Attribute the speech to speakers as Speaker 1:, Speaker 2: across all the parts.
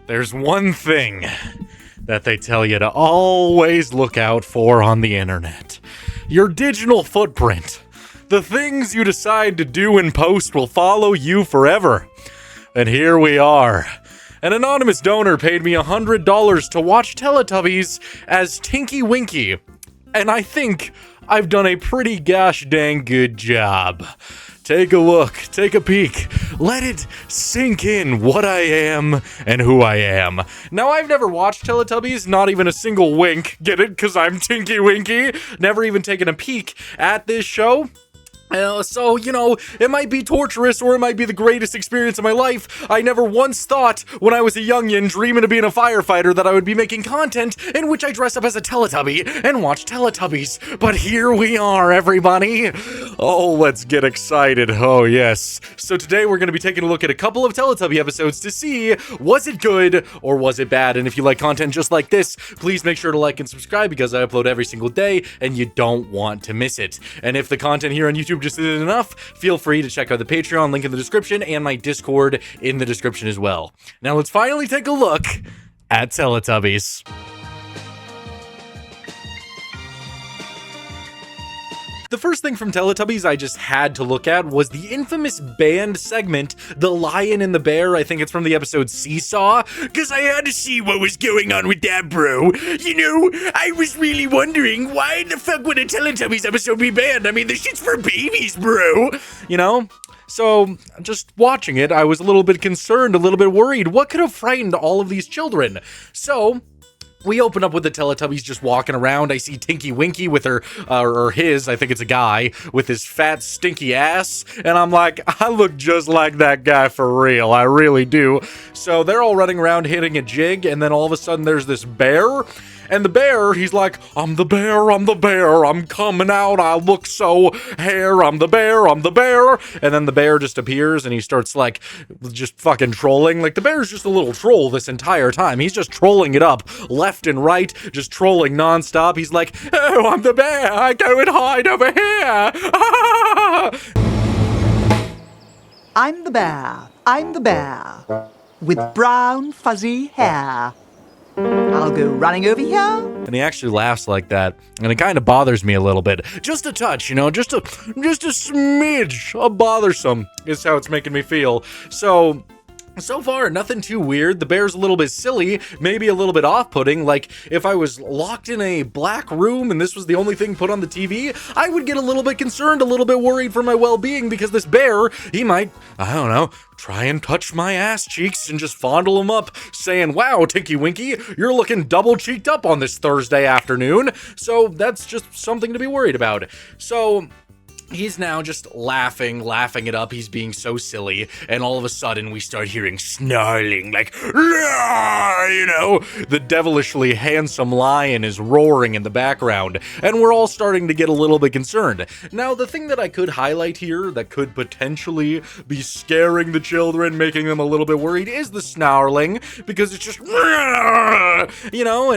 Speaker 1: There's one thing that they tell you to always look out for on the internet. Your digital footprint. The things you decide to do in post will follow you forever. And here we are. An anonymous donor paid me $100 to watch Teletubbies as Tinky Winky. And I think I've done a pretty gosh dang good job. Take a look, take a peek, let it sink in what I am and who I am. Now, I've never watched Teletubbies, not even a single wink, get it? Because I'm Tinky Winky, never even taken a peek at this show. So, it might be torturous or it might be the greatest experience of my life. I never once thought when I was a youngin' dreaming of being a firefighter that I would be making content in which I dress up as a Teletubby and watch Teletubbies. But here we are, everybody. Oh, let's get excited. Oh, yes. So today we're going to be taking a look at a couple of Teletubby episodes to see, was it good or was it bad? And if you like content just like this, please make sure to like and subscribe because I upload every single day and you don't want to miss it. And if the content here on YouTube just isn't enough, feel free to check out the Patreon link in the description and my Discord in the description as well. Now let's finally take a look at Teletubbies. The first thing from Teletubbies I just had to look at was the infamous band segment, The Lion and the Bear. I think it's from the episode Seesaw, because I had to see what was going on with that, bro. I was really wondering, why the fuck would a Teletubbies episode be banned? I mean, this shit's for babies, bro. So, just watching it, I was a little bit concerned, a little bit worried. What could have frightened all of these children? So, we open up with the Teletubbies just walking around. I see Tinky Winky with her, I think it's a guy, with his fat, stinky ass. And I'm like, I look just like that guy for real. I really do. So they're all running around hitting a jig. And then all of a sudden there's this bear. And the bear, he's like, I'm the bear, I'm coming out, I look so hair, I'm the bear. And then the bear just appears and he starts just fucking trolling. Like, the bear's just a little troll this entire time. He's just trolling it up left and right, just trolling nonstop. He's like, oh, I'm the bear, I go and hide over here.
Speaker 2: I'm the bear, with brown fuzzy hair. I'll go running over here.
Speaker 1: And he actually laughs like that, and it kind of bothers me a little bit. Just a touch, just a smidge. Bothersome is how it's making me feel. So far, nothing too weird. The bear's a little bit silly, maybe a little bit off-putting. Like, if I was locked in a black room and this was the only thing put on the TV, I would get a little bit concerned, a little bit worried for my well-being, because this bear, he might, I don't know, try and touch my ass cheeks and just fondle them up, saying, wow, Tinky Winky, you're looking double-cheeked up on this Thursday afternoon. So that's just something to be worried about. So he's now just laughing it up. He's being so silly. And all of a sudden, we start hearing snarling, like, the devilishly handsome lion is roaring in the background. And we're all starting to get a little bit concerned. Now, the thing that I could highlight here that could potentially be scaring the children, making them a little bit worried, is the snarling. Because it's just, and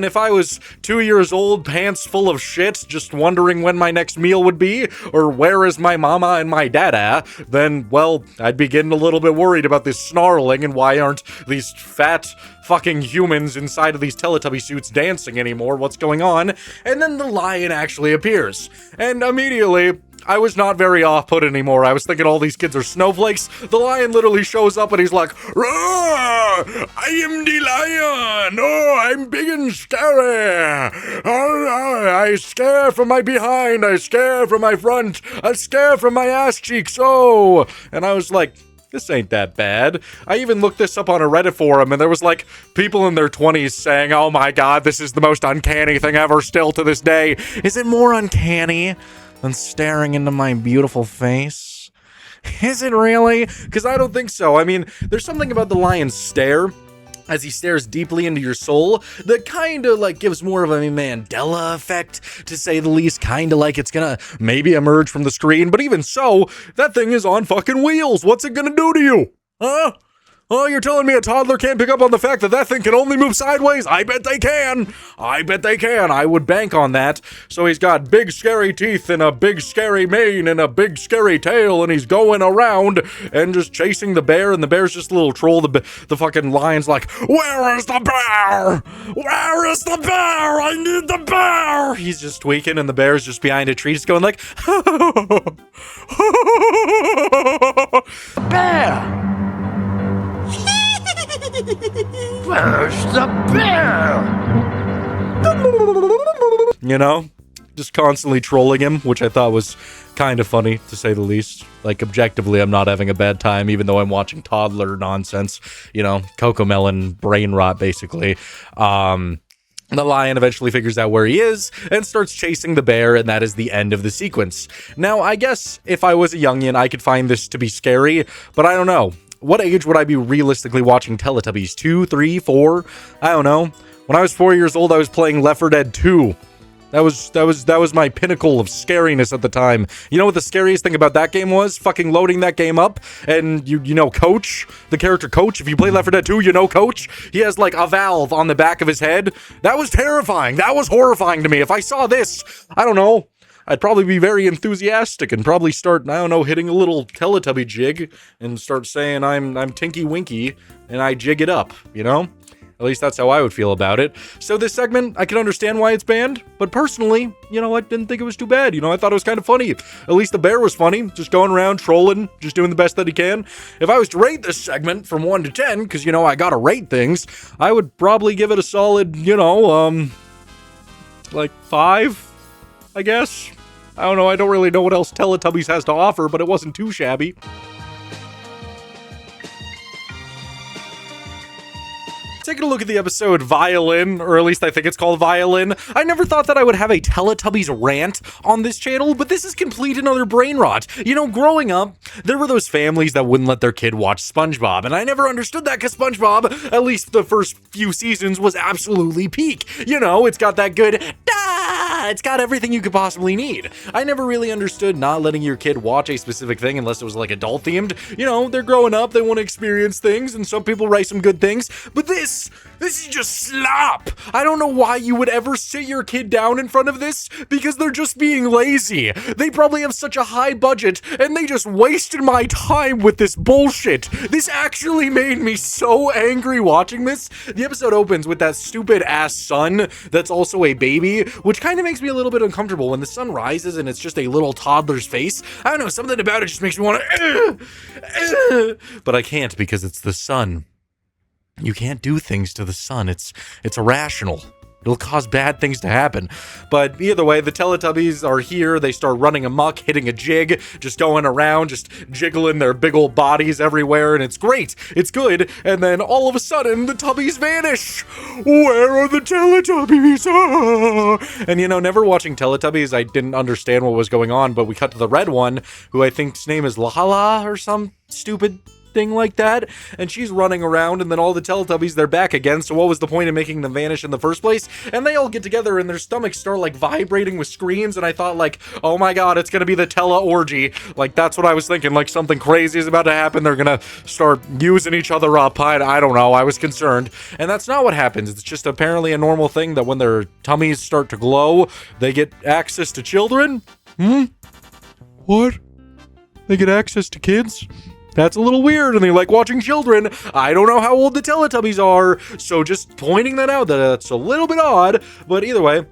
Speaker 1: if I was 2 years old, pants full of shit, just wondering when my next meal would be, or where is my mama and my dada, then, well, I'd be getting a little bit worried about this snarling and why aren't these fat fucking humans inside of these Teletubby suits dancing anymore? What's going on? And then the lion actually appears. And immediately, I was not very off-put anymore. I was thinking all these kids are snowflakes. The lion literally shows up and he's like, roar! I am the lion! Oh, I'm big and scary! Oh, I scare from my behind, I scare from my front, I scare from my ass cheeks, oh! And I was like, this ain't that bad. I even looked this up on a Reddit forum, and there was, people in their 20s saying, oh my god, this is the most uncanny thing ever still to this day. Is it more uncanny than staring into my beautiful face? Is it really? Because I don't think so. I mean, there's something about the lion's stare, as he stares deeply into your soul, that kind of gives more of a Mandela effect, to say the least, kind of like it's gonna maybe emerge from the screen. But even so, that thing is on fucking wheels. What's it gonna do to you? Huh? Oh, you're telling me a toddler can't pick up on the fact that that thing can only move sideways? I bet they can. I bet they can. I would bank on that. So he's got big scary teeth and a big scary mane and a big scary tail, and he's going around and just chasing the bear, and the bear's just a little troll. The fucking lion's like, where is the bear? Where is the bear? I need the bear. He's just tweaking, and the bear's just behind a tree just going like,
Speaker 3: Bear! Where's the bear?
Speaker 1: you know? Just constantly trolling him, which I thought was kind of funny, to say the least. Like, objectively, I'm not having a bad time, even though I'm watching toddler nonsense. You know, Cocomelon brain rot, basically. The lion eventually figures out where he is and starts chasing the bear, and that is the end of the sequence. Now, I guess if I was a youngin', I could find this to be scary, but I don't know. What age would I be realistically watching Teletubbies? 2, 3, 4? I don't know. When I was 4 years old, I was playing Left 4 Dead 2. That was my pinnacle of scariness at the time. You know what the scariest thing about that game was? Fucking loading that game up, and you know Coach, the character Coach. If you play Left 4 Dead 2, you know Coach. He has like a valve on the back of his head. That was terrifying. That was horrifying to me. If I saw this, I don't know, I'd probably be very enthusiastic and probably start, I don't know, hitting a little Teletubby jig and start saying I'm Tinky Winky and I jig it up, you know? At least that's how I would feel about it. So this segment, I can understand why it's banned, but personally, you know, I didn't think it was too bad. You know, I thought it was kind of funny. At least the bear was funny, just going around trolling, just doing the best that he can. If I was to rate this segment from 1 to 10, because, you know, I gotta rate things, I would probably give it a solid, you know, like 5, I guess. I don't know, I don't really know what else Teletubbies has to offer, but it wasn't too shabby. Taking a look at the episode Violin, or at least I think it's called Violin. I never thought that I would have a Teletubbies rant on this channel, but this is complete and utter brain rot. You know, growing up, there were those families that wouldn't let their kid watch SpongeBob, and I never understood that because SpongeBob, at least the first few seasons, was absolutely peak. You know, it's got that good, it's got everything you could possibly need. I never really understood not letting your kid watch a specific thing unless it was like adult themed. You know, they're growing up, they want to experience things, and some people write some good things, but this is just slop. I don't know why you would ever sit your kid down in front of this, because they're just being lazy. They probably have such a high budget, and they just wasted my time with this bullshit. This actually made me so angry watching this. The episode opens with that stupid ass sun that's also a baby, which kind of makes me a little bit uncomfortable. When the sun rises and it's just a little toddler's face, I don't know, something about it just makes me want to, but I can't because it's the sun. You can't do things to the sun. It's irrational. It'll cause bad things to happen. But either way, the Teletubbies are here. They start running amok, hitting a jig, just going around, just jiggling their big old bodies everywhere, and it's great. It's good. And then all of a sudden, the Tubbies vanish. Where are the Teletubbies? Ah! And you know, never watching Teletubbies, I didn't understand what was going on, but we cut to the red one, who I think's name is Lala or some stupid thing like that, and she's running around, and then all the Teletubbies, they're back again, so what was the point of making them vanish in the first place? And they all get together, and their stomachs start, like, vibrating with screams, and I thought, like, oh my god, it's gonna be the Tele-orgy. Like, that's what I was thinking, like, something crazy is about to happen, they're gonna start using each other up, I don't know, I was concerned. And that's not what happens, it's just apparently a normal thing that when their tummies start to glow, they get access to children? What? They get access to kids? That's a little weird, and they like watching children. I don't know how old the Teletubbies are, so just pointing that out, that's a little bit odd, but either way,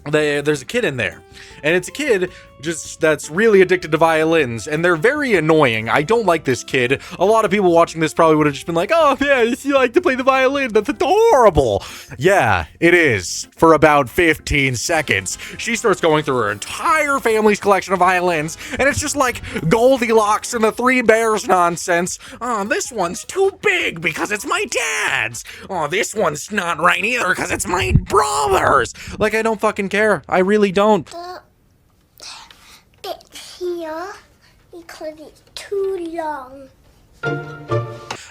Speaker 1: there's a kid in there, and it's a kid just that's really addicted to violins, and they're very annoying. I don't like this kid. A lot of people watching this probably would have just been like, oh man, you like to play the violin, that's adorable. Yeah, it is, for about 15 seconds. She starts going through her entire family's collection of violins, and it's just like Goldilocks and the Three Bears nonsense. Oh, this one's too big because it's my dad's. Oh, this one's not right either because it's my brother's. Like, I don't fucking care. I really don't.
Speaker 4: It's here because it's too long.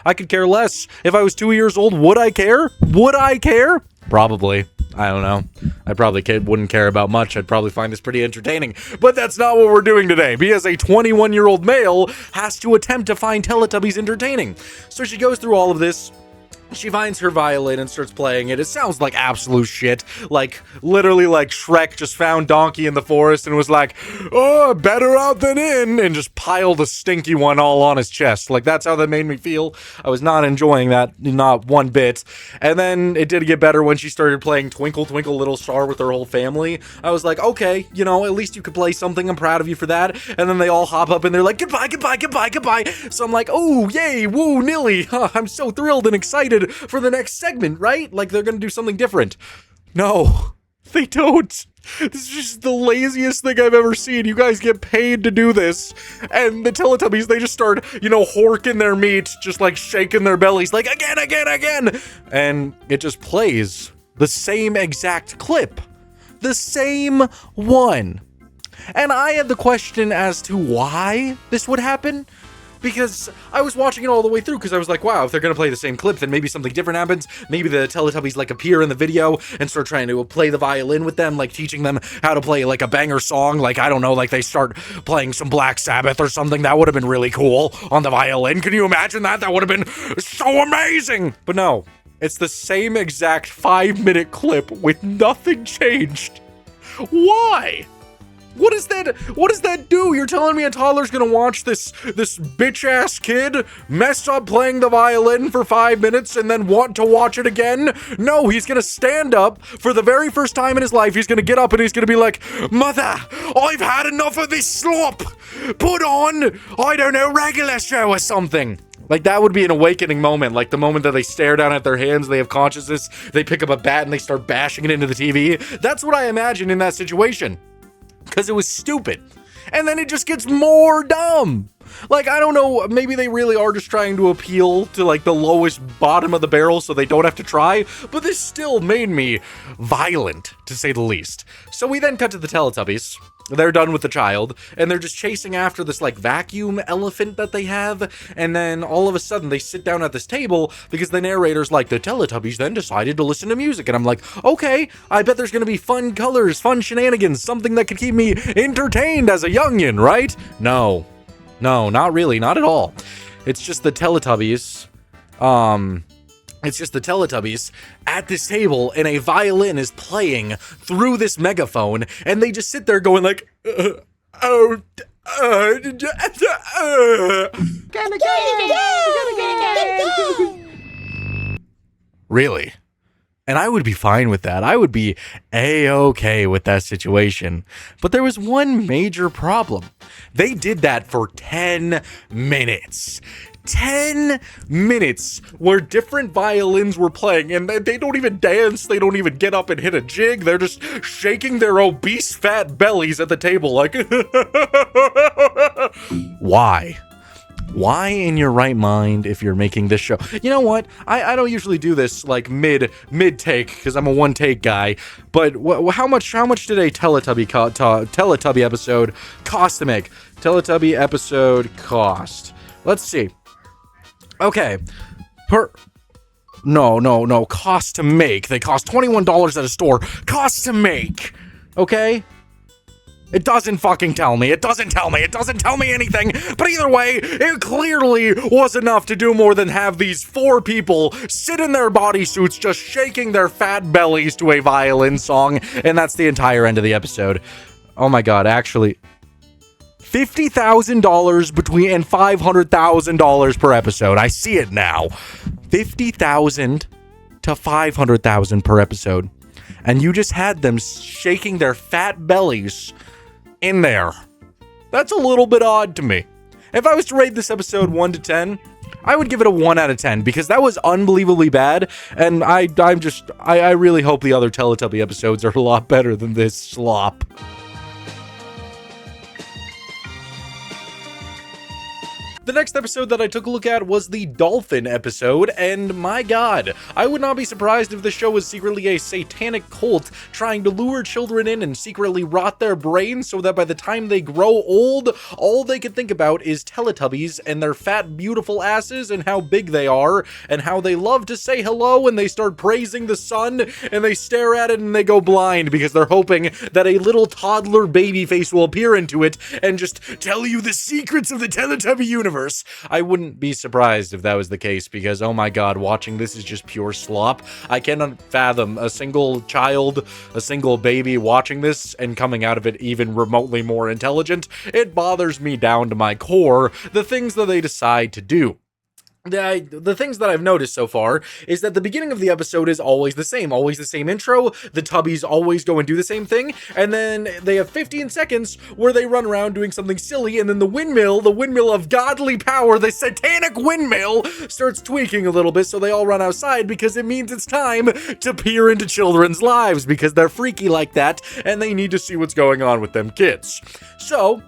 Speaker 1: I could care less. If I was 2 years old, would I care? Would I care? Probably. I don't know. I probably wouldn't care about much. I'd probably find this pretty entertaining. But that's not what we're doing today, because a 21-year-old male has to attempt to find Teletubbies entertaining. So she goes through all of this. She finds her violin and starts playing it. It sounds like absolute shit. Like, literally like Shrek just found Donkey in the forest and was like, oh, better out than in, and just piled a stinky one all on his chest. Like, that's how that made me feel. I was not enjoying that, not one bit. And then it did get better when she started playing Twinkle Twinkle Little Star with her whole family. I was like, okay, you know, at least you could play something. I'm proud of you for that. And then they all hop up and they're like, goodbye, goodbye, goodbye, goodbye. So I'm like, oh, yay, woo, nilly. Huh, I'm so thrilled and excited for the next segment, right? Like they're gonna do something different. No, they don't. This is just the laziest thing I've ever seen. You guys get paid to do this, and the Teletubbies, they just start, you know, horking their meat, just like shaking their bellies, like again, again, again, and it just plays the same exact clip, the same one. And I had the question as to why this would happen. Because I was watching it all the way through, because I was like, wow, if they're going to play the same clip, then maybe something different happens. Maybe the Teletubbies, like, appear in the video and start trying to play the violin with them, like, teaching them how to play, like, a banger song. Like, I don't know, like, they start playing some Black Sabbath or something. That would have been really cool on the violin. Can you imagine that? That would have been so amazing! But no, it's the same exact 5-minute clip with nothing changed. Why? What does that do? You're telling me a toddler's gonna watch this bitch-ass kid mess up playing the violin for 5 minutes and then want to watch it again? No, he's gonna stand up for the very first time in his life. He's gonna get up and he's gonna be like, Mother, I've had enough of this slop. Put on, I don't know, regular show or something. Like, that would be an awakening moment. Like, the moment that they stare down at their hands, they have consciousness, they pick up a bat and they start bashing it into the TV. That's what I imagine in that situation. Because it was stupid. And then it just gets more dumb. Like, I don't know, maybe they really are just trying to appeal to, like, the lowest bottom of the barrel so they don't have to try, but this still made me violent, to say the least. So we then cut to the Teletubbies. They're done with the child, and they're just chasing after this, like, vacuum elephant that they have, and then all of a sudden they sit down at this table because the narrator's like, the Teletubbies then decided to listen to music, and I'm like, okay, I bet there's gonna be fun colors, fun shenanigans, something that could keep me entertained as a youngin', right? No, not really, not at all. It's just the Teletubbies, at this table, and a violin is playing through this megaphone, and they just sit there going like, Really? And I would be fine with that. I would be A-okay with that situation. But there was one major problem. They did that for 10 minutes. 10 minutes where different violins were playing, and they don't even dance, they don't even get up and hit a jig, they're just shaking their obese fat bellies at the table like, why? Why in your right mind if you're making this show? You know what? I don't usually do this like mid take because I'm a one take guy. But how much did a Teletubby episode cost to make? Teletubby episode cost. Let's see. Okay. No. Cost to make. They cost $21 at a store. Cost to make. Okay? It doesn't fucking tell me. It doesn't tell me. It doesn't tell me anything. But either way, it clearly was enough to do more than have these 4 people sit in their bodysuits just shaking their fat bellies to a violin song. And that's the entire end of the episode. Oh my god, actually. $50,000 between and $500,000 per episode. I see it now. $50,000 to $500,000 per episode. And you just had them shaking their fat bellies in there. That's a little bit odd to me. If I was to rate this episode 1 to 10, I would give it a 1 out of 10 because that was unbelievably bad. And I really hope the other Teletubby episodes are a lot better than this slop. The next episode that I took a look at was the dolphin episode, and my god, I would not be surprised if the show was secretly a satanic cult trying to lure children in and secretly rot their brains so that by the time they grow old, all they can think about is Teletubbies and their fat, beautiful asses and how big they are, and how they love to say hello and they start praising the sun, and they stare at it and they go blind because they're hoping that a little toddler baby face will appear into it and just tell you the secrets of the Teletubby universe. I wouldn't be surprised if that was the case because, oh my god, watching this is just pure slop. I cannot fathom a single child, a single baby watching this and coming out of it even remotely more intelligent. It bothers me down to my core, the things that they decide to do. The things that I've noticed so far is that the beginning of the episode is always the same intro, the Tubbies always go and do the same thing, and then they have 15 seconds where they run around doing something silly, and then the windmill of godly power, the satanic windmill, starts tweaking a little bit, so they all run outside because it means it's time to peer into children's lives because they're freaky like that, and they need to see what's going on with them kids. So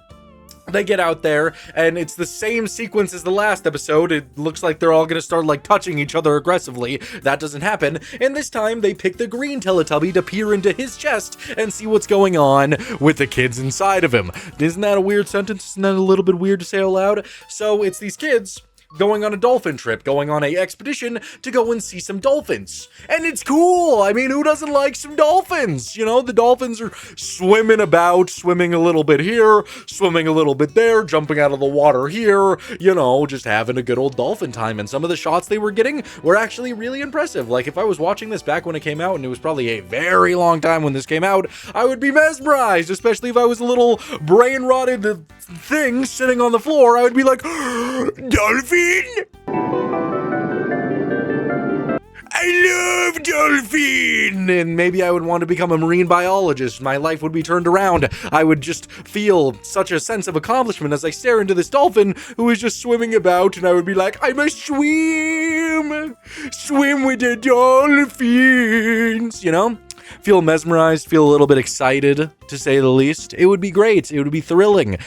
Speaker 1: they get out there, and it's the same sequence as the last episode. It looks like they're all gonna start, like, touching each other aggressively. That doesn't happen. And this time, they pick the green Teletubby to peer into his chest and see what's going on with the kids inside of him. Isn't that a weird sentence? Isn't that a little bit weird to say out loud? So, it's these kids going on a dolphin trip, going on a expedition to go and see some dolphins. And it's cool! I mean, who doesn't like some dolphins? You know, the dolphins are swimming about, swimming a little bit here, swimming a little bit there, jumping out of the water here, you know, just having a good old dolphin time. And some of the shots they were getting were actually really impressive. Like, if I was watching this back when it came out, and it was probably a very long time when this came out, I would be mesmerized, especially if I was a little brain-rotted thing sitting on the floor. I would be like, dolphin! I love dolphin! And maybe I would want to become a marine biologist. My life would be turned around. I would just feel such a sense of accomplishment as I stare into this dolphin who is just swimming about, and I would be like, I must swim! Swim with the dolphins! You know? Feel mesmerized, feel a little bit excited, to say the least. It would be great. It would be thrilling.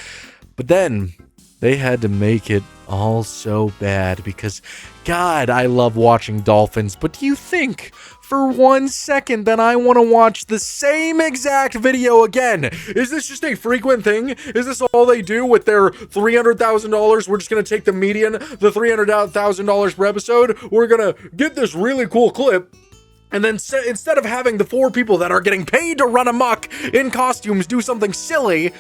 Speaker 1: But then they had to make it all so bad because, God, I love watching dolphins. But do you think for 1 second that I want to watch the same exact video again? Is this just a frequent thing? Is this all they do with their $300,000? We're just going to take the median, the $300,000 per episode. We're going to get this really cool clip. And then instead of having the 4 people that are getting paid to run amok in costumes do something silly,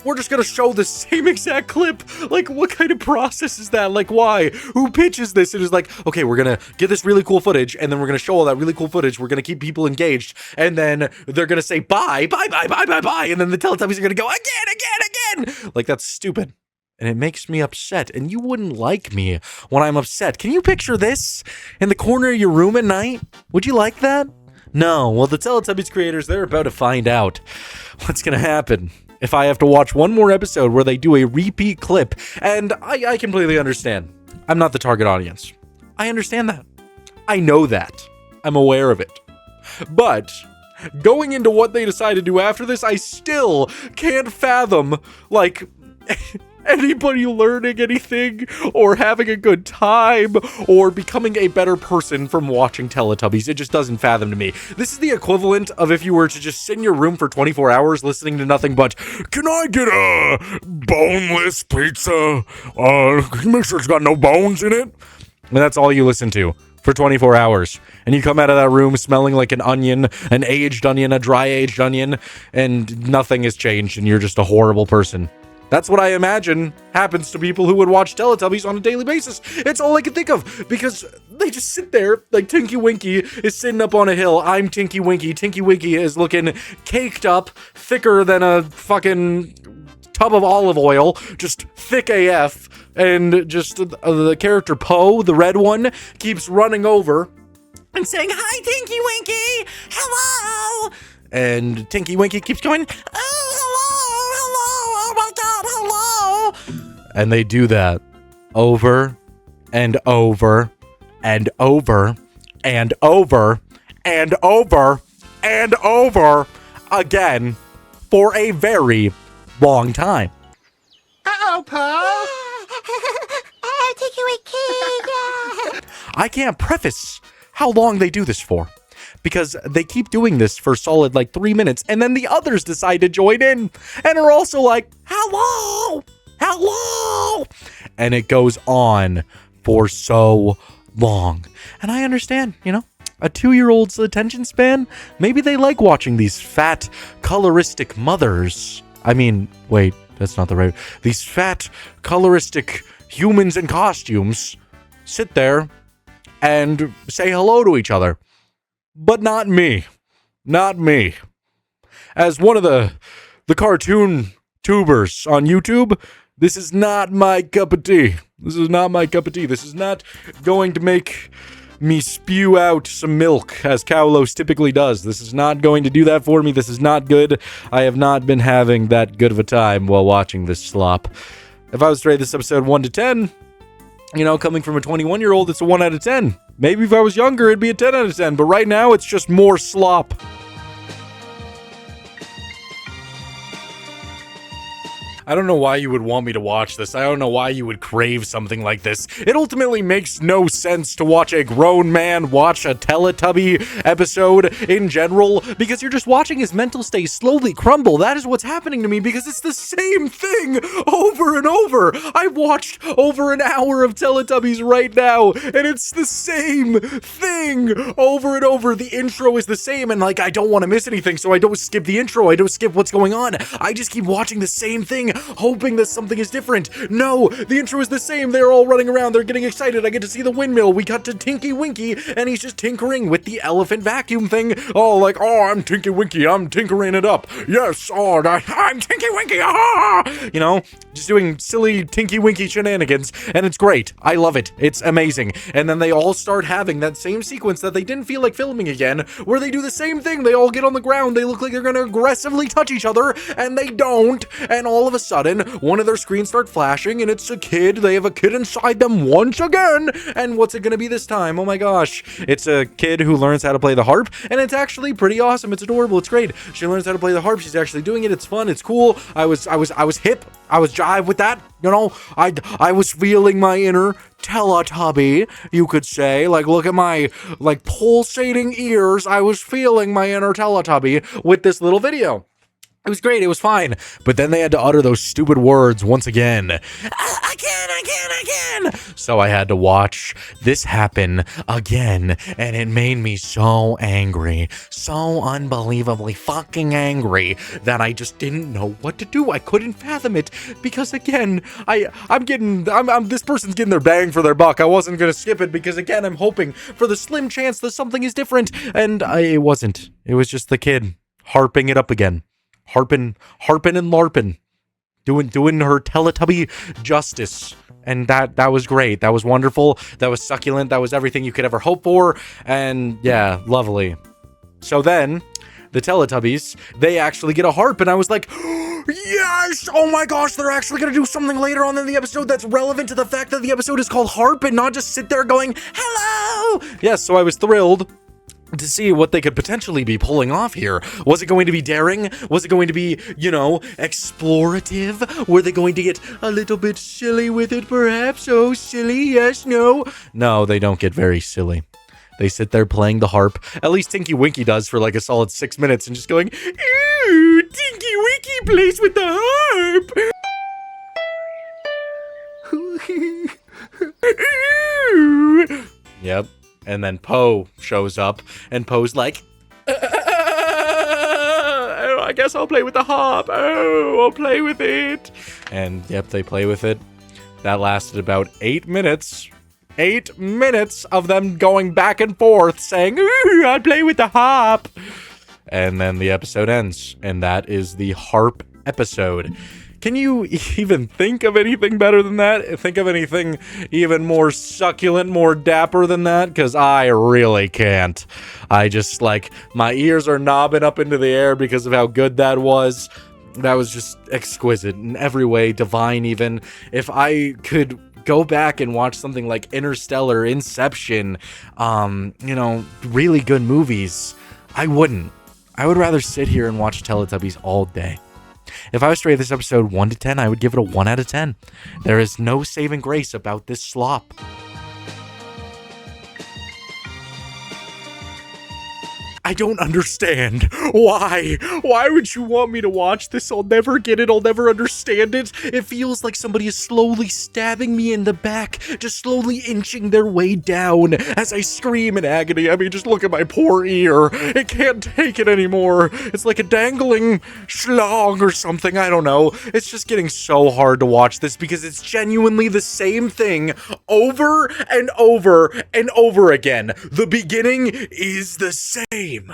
Speaker 1: we're just gonna show the same exact clip. Like, what kind of process is that? Like, why? Who pitches this? It is like, okay, we're gonna get this really cool footage, and then we're gonna show all that really cool footage. We're gonna keep people engaged, and then they're gonna say bye, bye, bye, bye, bye, bye, and then the Teletubbies are gonna go again. Like, that's stupid. And it makes me upset, and you wouldn't like me when I'm upset. Can you picture this in the corner of your room at night? Would you like that? No. Well, the Teletubbies creators, they're about to find out what's gonna happen if I have to watch one more episode where they do a repeat clip. And I completely understand. I'm not the target audience. I understand that. I know that. I'm aware of it. But going into what they decide to do after this, I still can't fathom, like, anybody learning anything or having a good time or becoming a better person from watching Teletubbies. It just doesn't fathom to me. This is the equivalent of if you were to just sit in your room for 24 hours listening to nothing but, can I get a boneless pizza? Can you make sure it's got no bones in it? And that's all you listen to for 24 hours. And you come out of that room smelling like an onion, an aged onion, a dry aged onion, and nothing has changed and you're just a horrible person. That's what I imagine happens to people who would watch Teletubbies on a daily basis. It's all I can think of, because they just sit there, like Tinky Winky is sitting up on a hill. I'm Tinky Winky. Tinky Winky is looking caked up, thicker than a fucking tub of olive oil, just thick AF, and just the character Poe, the red one, keeps running over and saying, hi, Tinky Winky, hello! And Tinky Winky keeps going, oh, my God, hello. And they do that over and over and over and over and over and over again for a very long time.
Speaker 3: Uh-oh, Poe.
Speaker 1: I can't preface how long they do this for, because they keep doing this for solid like 3 minutes, and then the others decide to join in and are also like, hello, hello, and it goes on for so long. And I understand, a 2-year-old's attention span, maybe they like watching these fat, coloristic mothers. I mean, wait, that's not the right. These fat, coloristic humans in costumes sit there and say hello to each other. But not me. Not me. As one of the cartoon tubers on YouTube, this is not my cup of tea. This is not my cup of tea. This is not going to make me spew out some milk, as Kaulos typically does. This is not going to do that for me. This is not good. I have not been having that good of a time while watching this slop. If I was to rate this episode 1 to 10, coming from a 21-year-old, it's a 1 out of 10. Maybe if I was younger, it'd be a 10 out of 10. But right now, it's just more slop. I don't know why you would want me to watch this. I don't know why you would crave something like this. It ultimately makes no sense to watch a grown man watch a Teletubby episode in general, because you're just watching his mental state slowly crumble. That is what's happening to me, because it's the same thing over and over. I've watched over an hour of Teletubbies right now, and it's the same thing over and over. The intro is the same, and I don't want to miss anything, so I don't skip the intro. I don't skip what's going on. I just keep watching the same thing, hoping that something is different. No, the intro is the same. They're all running around. They're getting excited. I get to see the windmill. We cut to Tinky Winky, and he's just tinkering with the elephant vacuum thing. I'm Tinky Winky. I'm tinkering it up. Yes, I'm Tinky Winky. Just doing silly Tinky Winky shenanigans, and it's great. I love it. It's amazing. And then they all start having that same sequence that they didn't feel like filming again, where they do the same thing. They all get on the ground. They look like they're going to aggressively touch each other, and they don't. And all of a sudden, one of their screens start flashing, and it's a kid. They have a kid inside them once again. And what's it going to be this time? Oh my gosh. It's a kid who learns how to play the harp, and it's actually pretty awesome. It's adorable. It's great. She learns how to play the harp. She's actually doing it. It's fun. It's cool. I was hip. I was jive with that. I was feeling my inner Teletubby, you could say. Look at my, pulsating ears. I was feeling my inner Teletubby with this little video. It was great. It was fine. But then they had to utter those stupid words once again. Again. So I had to watch this happen again. And it made me so angry. So unbelievably fucking angry that I just didn't know what to do. I couldn't fathom it. Because again, this person's getting their bang for their buck. I wasn't going to skip it because again, I'm hoping for the slim chance that something is different. And it wasn't. It was just the kid harping it up again. Harping and larping, doing her Teletubby justice, and that was great. That was wonderful. That was succulent. That was everything you could ever hope for, and yeah, lovely. So then, the Teletubbies, they actually get a harp, and I was like, yes! Oh my gosh, they're actually gonna do something later on in the episode that's relevant to the fact that the episode is called Harp, and not just sit there going, hello! Yes, so I was thrilled to see what they could potentially be pulling off here. Was it going to be daring? Was it going to be, explorative? Were they going to get a little bit silly with it, perhaps? Oh, silly, yes, no? No, they don't get very silly. They sit there playing the harp. At least Tinky Winky does for a solid 6 minutes and just going, ooh, Tinky Winky plays with the harp. Yep. And then Poe shows up, and Poe's like, oh, I guess I'll play with the harp. Oh, I'll play with it. And yep, they play with it. That lasted about 8 minutes. 8 minutes of them going back and forth saying, ooh, I'll play with the harp. And then the episode ends. And that is the harp episode. Can you even think of anything better than that? Think of anything even more succulent, more dapper than that? Because I really can't. I just, my ears are knobbing up into the air because of how good that was. That was just exquisite in every way, divine even. If I could go back and watch something like Interstellar, Inception, really good movies, I wouldn't. I would rather sit here and watch Teletubbies all day. If I was to rate this episode 1 to 10, I would give it a 1 out of 10. There is no saving grace about this slop. I don't understand. Why? Why would you want me to watch this? I'll never get it. I'll never understand it. It feels like somebody is slowly stabbing me in the back, just slowly inching their way down as I scream in agony. I mean, just look at my poor ear. It can't take it anymore. It's like a dangling schlong or something. I don't know. It's just getting so hard to watch this because it's genuinely the same thing over and over and over again. The beginning is the same.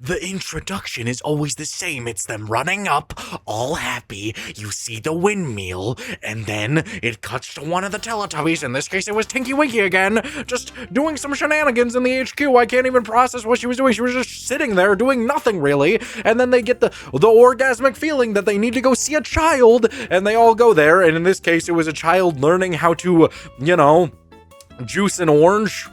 Speaker 1: The introduction is always the same. It's them running up, all happy. You see the windmill, and then it cuts to one of the Teletubbies. In this case, it was Tinky Winky again, just doing some shenanigans in the HQ. I can't even process what she was doing. She was just sitting there doing nothing, really. And then they get the orgasmic feeling that they need to go see a child, and they all go there. And in this case, it was a child learning how to, juice an orange.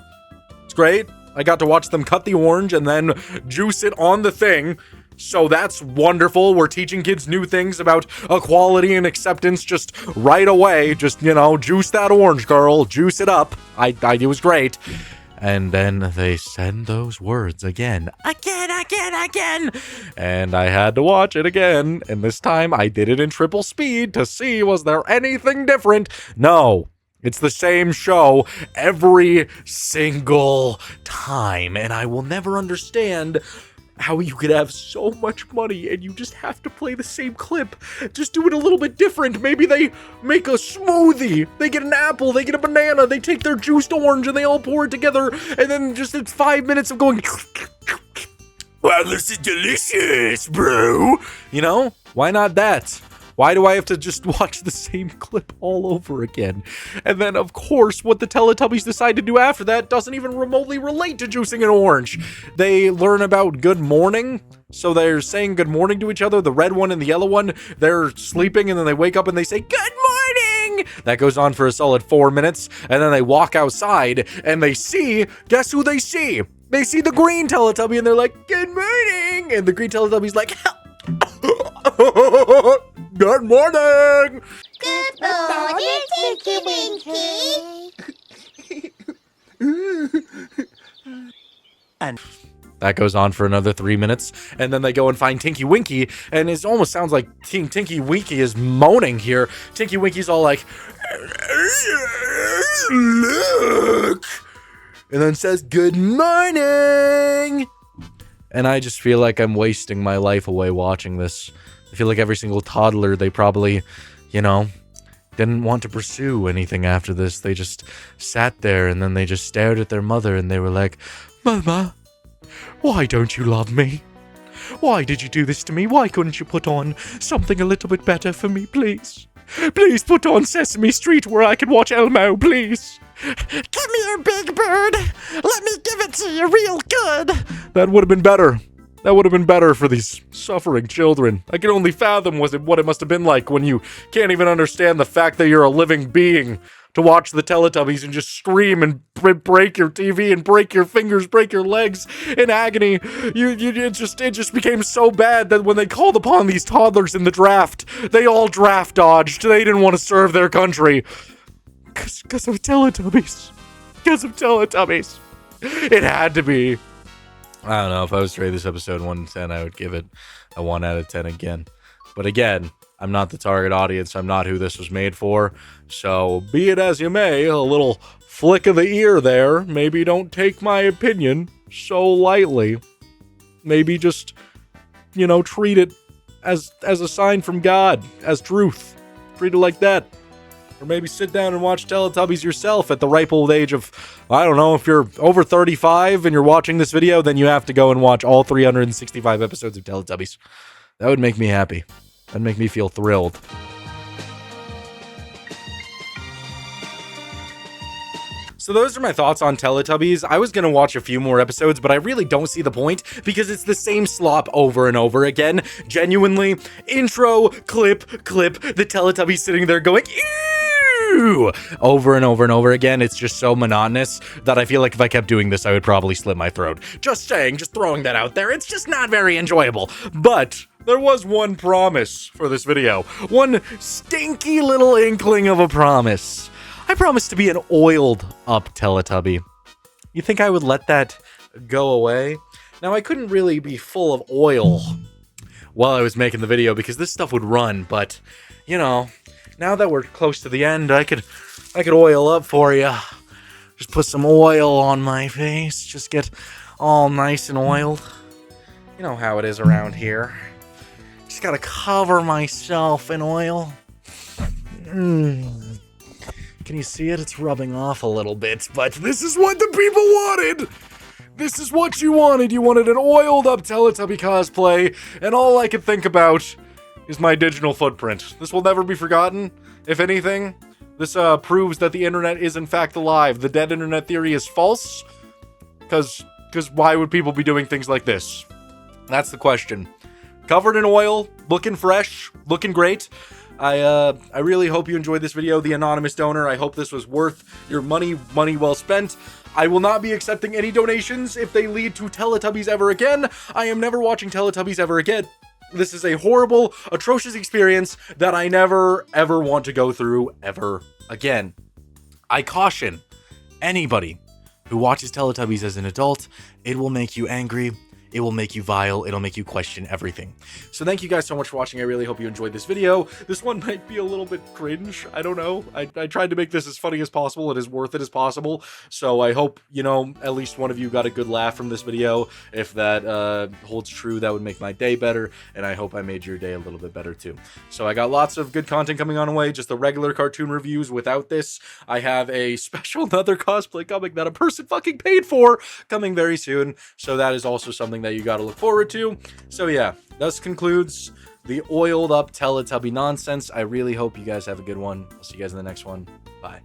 Speaker 1: It's great. I got to watch them cut the orange and then juice it on the thing. So that's wonderful. We're teaching kids new things about equality and acceptance just right away. Just, juice that orange, girl. Juice it up. It was great. And then they said those words again. Again. And I had to watch it again. And this time I did it in triple speed to see was there anything different. No. It's the same show every single time, and I will never understand how you could have so much money and you just have to play the same clip. Just do it a little bit different. Maybe they make a smoothie. They get an apple, they get a banana, they take their juiced orange and they all pour it together, and then just it's 5 minutes of going, wow, this is delicious, bro. Why not that? Why do I have to just watch the same clip all over again? And then, of course, what the Teletubbies decide to do after that doesn't even remotely relate to juicing an orange. They learn about good morning. So they're saying good morning to each other. The red one and the yellow one, they're sleeping and then they wake up and they say, good morning! That goes on for a solid 4 minutes. And then they walk outside and they see, guess who they see? They see the green Teletubby and they're like, good morning! And the green Teletubby's like, good morning!
Speaker 4: Good morning, Tinky Winky.
Speaker 2: And
Speaker 1: that goes on for another 3 minutes, and then they go and find Tinky Winky, and it almost sounds like Tinky Winky is moaning here. Tinky Winky's all like, look, and then says, good morning! And I just feel like I'm wasting my life away watching this. I feel like every single toddler, they probably, didn't want to pursue anything after this. They just sat there and then they just stared at their mother and they were like, Mama, why don't you love me? Why did you do this to me? Why couldn't you put on something a little bit better for me, please? Please put on Sesame Street where I can watch Elmo, please. Come here, Big Bird. Let me give it to you real good. That would have been better. That would have been better for these suffering children. I can only fathom what it must have been like when you can't even understand the fact that you're a living being to watch the Teletubbies and just scream and break your TV and break your fingers, break your legs in agony. It just became so bad that when they called upon these toddlers in the draft, they all draft dodged. They didn't want to serve their country. Because of Teletubbies. Because of Teletubbies. It had to be. I don't know. If I was to rate this episode 1 to 10, I would give it a 1 out of 10 again. But again, I'm not the target audience. I'm not who this was made for. So be it as you may, a little flick of the ear there. Maybe don't take my opinion so lightly. Maybe just, treat it as a sign from God, as truth. Treat it like that. Or maybe sit down and watch Teletubbies yourself at the ripe old age of, I don't know, if you're over 35 and you're watching this video, then you have to go and watch all 365 episodes of Teletubbies. That would make me happy. That'd make me feel thrilled. So those are my thoughts on Teletubbies. I was going to watch a few more episodes, but I really don't see the point because it's the same slop over and over again. Genuinely, intro, clip, the Teletubbies sitting there going, ew, over and over and over again. It's just so monotonous that I feel like if I kept doing this, I would probably slit my throat. Just saying, just throwing that out there. It's just not very enjoyable. But there was one promise for this video. One stinky little inkling of a promise. I promised to be an oiled up Teletubby. You think I would let that go away? Now, I couldn't really be full of oil while I was making the video because this stuff would run, but, you know, now that we're close to the end, I could oil up for you. Just put some oil on my face, just get all nice and oiled. You know how it is around here. Just gotta cover myself in oil. Can you see it? It's rubbing off a little bit, but this is what the people wanted! This is what you wanted. You wanted an oiled up Teletubby cosplay, and all I could think about is my digital footprint. This will never be forgotten. If anything, this proves that the internet is in fact alive. The dead internet theory is false. Because why would people be doing things like this? That's the question. Covered in oil, looking fresh, looking great. I really hope you enjoyed this video, the anonymous donor. I hope this was worth your money well spent. I will not be accepting any donations if they lead to Teletubbies ever again. I am never watching Teletubbies ever again. This is a horrible, atrocious experience that I never, ever want to go through ever again. I caution anybody who watches Teletubbies as an adult, it will make you angry. It will make you vile. It'll make you question everything. So thank you guys so much for watching. I really hope you enjoyed this video. This one might be a little bit cringe. I don't know. I tried to make this as funny as possible and as worth it as possible. So I hope, you know, at least one of you got a good laugh from this video. If that holds true, that would make my day better. And I hope I made your day a little bit better too. So I got lots of good content coming on the way. Just the regular cartoon reviews without this. I have a special another cosplay coming that a person fucking paid for coming very soon. So that is also something that you got to look forward to. So yeah, thus concludes the oiled up Teletubby nonsense. I really hope you guys have a good one. I'll see you guys in the next one. Bye.